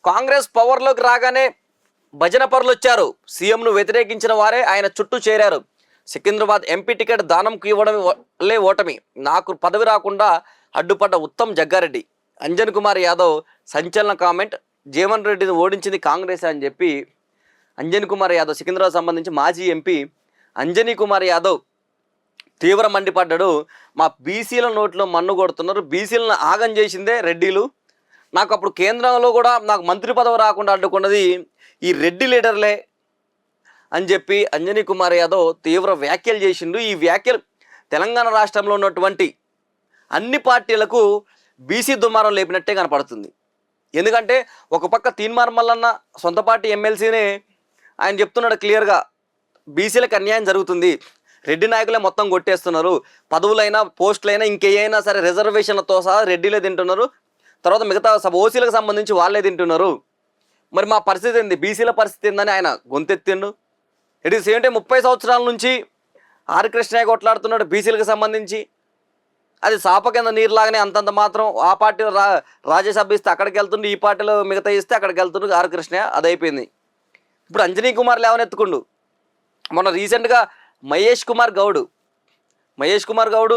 కాంగ్రెస్ పవర్లోకి రాగానే భజన పరులు వచ్చారు. సీఎంను వ్యతిరేకించిన వారే ఆయన చుట్టూ చేరారు. సికింద్రాబాద్ ఎంపీ టికెట్ దానంకు ఇవ్వడం వల్లే ఓటమి, నాకు పదవి రాకుండా అడ్డుపడ్డ ఉత్తమ్ జగ్గారెడ్డి. అంజన్ కుమార్ యాదవ్ సంచలన కామెంట్, జీవన్ రెడ్డిని ఓడించింది కాంగ్రెస్ అని చెప్పి అంజన్ కుమార్ యాదవ్, సికింద్రాబాద్ సంబంధించి మాజీ ఎంపీ అంజనీ కుమార్ యాదవ్ తీవ్ర మండిపడ్డాడు. మా బీసీల నోట్లో మన్ను కొడుతున్నారు, బీసీలను ఆగం చేసిందే రెడ్డిలు, నాకు అప్పుడు కేంద్రంలో కూడా నాకు మంత్రి పదవి రాకుండా అడ్డుకున్నది ఈ రెడ్డి లీడర్లే అని చెప్పి అంజనీ కుమార్ యాదవ్ తీవ్ర వ్యాఖ్యలు చేసిండు. ఈ వ్యాఖ్యలు తెలంగాణ రాష్ట్రంలో ఉన్నటువంటి అన్ని పార్టీలకు బీసీ దుమారం లేపినట్టే కనపడుతుంది. ఎందుకంటే ఒక పక్క తీన్మార్ మల్లన్న సొంత పార్టీ ఎమ్మెల్సీనే ఆయన చెప్తున్నాడు క్లియర్గా, బీసీలకు అన్యాయం జరుగుతుంది, రెడ్డి నాయకులే మొత్తం కొట్టేస్తున్నారు, పదవులైనా పోస్టులైనా ఇంకేమైనా సరే రిజర్వేషన్లతో సహా రెడ్డిలే తింటున్నారు, తర్వాత మిగతా ఓసీలకు సంబంధించి వాళ్ళే తింటున్నారు, మరి మా పరిస్థితి ఏంది, బీసీల పరిస్థితి ఏందని ఆయన గొంతెత్తిండు. ఇట్ ఈస్ ఏంటంటే 30 సంవత్సరాల నుంచి ఆర్ కృష్ణయ్య కొట్లాడుతున్నాడు బీసీలకు సంబంధించి. అది సాప కింద నీరులాగానే అంతంత మాత్రం. ఆ పార్టీలో రాజ్యసభ ఇస్తే అక్కడికి వెళ్తుండు, ఈ పార్టీలో మిగతా ఇస్తే అక్కడికి వెళ్తుండు ఆర్ కృష్ణయ్య. అది అయిపోయింది. ఇప్పుడు అంజనీ కుమార్ లేవనెత్తుకుండు. మొన్న రీసెంట్గా మహేష్ కుమార్ గౌడ్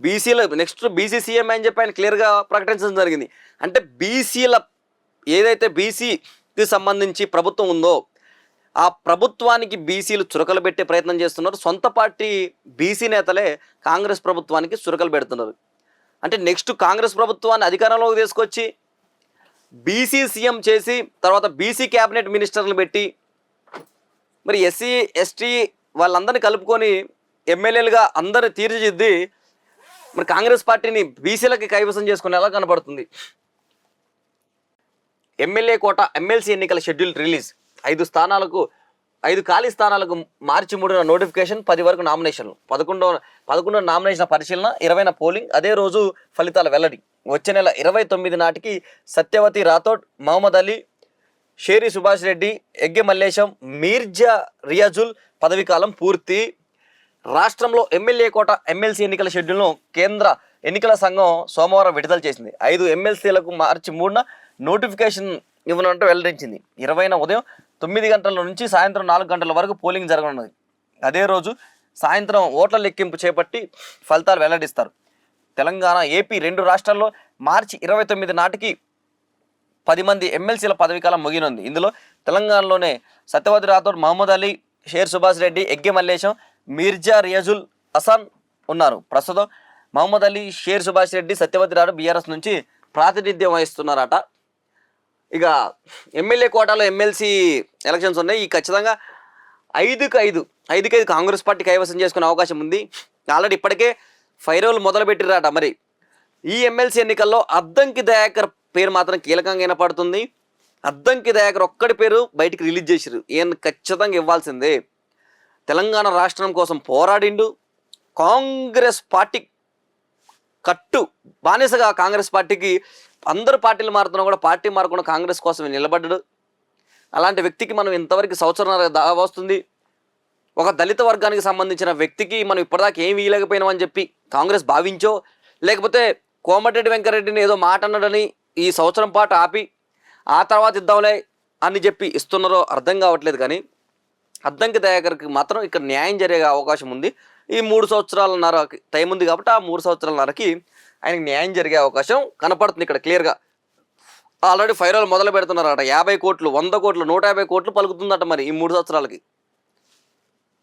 బీసీల నెక్స్ట్ బీసీ సీఎం అని చెప్పి ఆయన క్లియర్గా ప్రకటించడం జరిగింది. అంటే బీసీల ఏదైతే బీసీకి సంబంధించి ప్రభుత్వం ఉందో ఆ ప్రభుత్వానికి బీసీలు చురకలు పెట్టే ప్రయత్నం చేస్తున్నారు. సొంత పార్టీ బీసీ నేతలే కాంగ్రెస్ ప్రభుత్వానికి చురకలు పెడుతున్నారు. అంటే నెక్స్ట్ కాంగ్రెస్ ప్రభుత్వాన్ని అధికారంలోకి తీసుకొచ్చి బీసీ సీఎం చేసి తర్వాత బీసీ క్యాబినెట్ మినిస్టర్లు పెట్టి మరి ఎస్సీ ఎస్టీ వాళ్ళందరినీ కలుపుకొని ఎమ్మెల్యేలుగా అందరిని తీర్చిదిద్ది మరి కాంగ్రెస్ పార్టీని బీసీలకి కైవసం చేసుకునేలా కనబడుతుంది. ఎమ్మెల్యే కోట ఎమ్మెల్సీ ఎన్నికల షెడ్యూల్ రిలీజ్. 5 ఖాళీ స్థానాలకు మార్చి 3న నోటిఫికేషన్, 10 వరకు నామినేషన్లు, 11 నామినేషన్ పరిశీలన, 20న పోలింగ్, అదే రోజు ఫలితాల వెల్లడి. వచ్చే నెల 29 నాటికి సత్యవతి రాథోడ్, మహమ్మద్ అలీ, షేరి సుభాష్ రెడ్డి, ఎగ్గె మల్లేశం, మీర్జా రియాజుల్ పదవీకాలం పూర్తి. రాష్ట్రంలో ఎమ్మెల్యే కోట ఎమ్మెల్సీ ఎన్నికల షెడ్యూల్ను కేంద్ర ఎన్నికల సంఘం సోమవారం విడుదల చేసింది. 5 ఎమ్మెల్సీలకు మార్చి 3న నోటిఫికేషన్ ఇవ్వనంటూ వెల్లడించింది. 20న ఉదయం 9 గంటల నుంచి సాయంత్రం 4 గంటల వరకు పోలింగ్ జరగనున్నది. అదే రోజు సాయంత్రం ఓట్ల లెక్కింపు చేపట్టి ఫలితాలు వెల్లడిస్తారు. తెలంగాణ, ఏపీ 2 రాష్ట్రాల్లో మార్చి 29 నాటికి 10 మంది ఎమ్మెల్సీల పదవీకాలం ముగినుంది. ఇందులో తెలంగాణలోనే సత్యవతి రాథోడ్, మహమ్మద్ అలీ, షేర్ సుభాష్ రెడ్డి, ఎగ్గె మల్లేశం, మీర్జా రియాజుల్ హసన్ ఉన్నారు. ప్రస్తుతం మహమ్మద్ అలీ, షేర్ సుభాష్ రెడ్డి, సత్యవతి రాథోడ్ బీఆర్ఎస్ నుంచి ప్రాతినిధ్యం వహిస్తున్నారట. ఇక ఎమ్మెల్యే కోటాలో ఎమ్మెల్సీ ఎలక్షన్స్ ఉన్నాయి. ఈ ఖచ్చితంగా 5కి 5 కాంగ్రెస్ పార్టీ కైవసం చేసుకునే అవకాశం ఉంది. ఆల్రెడీ ఇప్పటికే ఫైరోలు మొదలుపెట్టిరట. మరి ఈ ఎమ్మెల్సీ ఎన్నికల్లో అద్దంకి దయాకర్ పేరు మాత్రం కీలకంగా వినపడుతుంది. అద్దంకి దయాకర్ ఒక్కడి పేరు బయటికి రిలీజ్ చేసిరు. ఈయన ఖచ్చితంగా ఇవ్వాల్సిందే. తెలంగాణ రాష్ట్రం కోసం పోరాడిండు. కాంగ్రెస్ పార్టీ కట్టు బానిసగా కాంగ్రెస్ పార్టీకి అందరూ పార్టీలు మారుతున్నా కూడా పార్టీ మారకుండా కాంగ్రెస్ కోసం నిలబడ్డాడు. అలాంటి వ్యక్తికి మనం ఇంతవరకు సంవత్సరాల దావా వస్తుంది. ఒక దళిత వర్గానికి సంబంధించిన వ్యక్తికి మనం ఇప్పటిదాకా ఏం ఇవ్వలేకపోయినామని చెప్పి కాంగ్రెస్ భావించో, లేకపోతే కోమటిరెడ్డి వెంకరెడ్డిని ఏదో మాట అన్నాడని ఈ సంవత్సరం పాటు ఆపి ఆ తర్వాత ఇద్దాంలే అని చెప్పి ఇస్తున్నారో అర్థం కావట్లేదు. కానీ అద్దంకి దయాకర్కి మాత్రం ఇక్కడ న్యాయం జరిగే అవకాశం ఉంది. ఈ 3 సంవత్సరాలన్నర టైం ఉంది కాబట్టి ఆ 3 సంవత్సరాలన్నరకి ఆయనకి న్యాయం జరిగే అవకాశం కనపడుతుంది ఇక్కడ క్లియర్గా. ఆల్రెడీ ఫైరోలు మొదలు పెడుతున్నారట. 50 కోట్లు, 100 కోట్లు, 150 కోట్లు పలుకుతుందట మరి ఈ 3 సంవత్సరాలకి.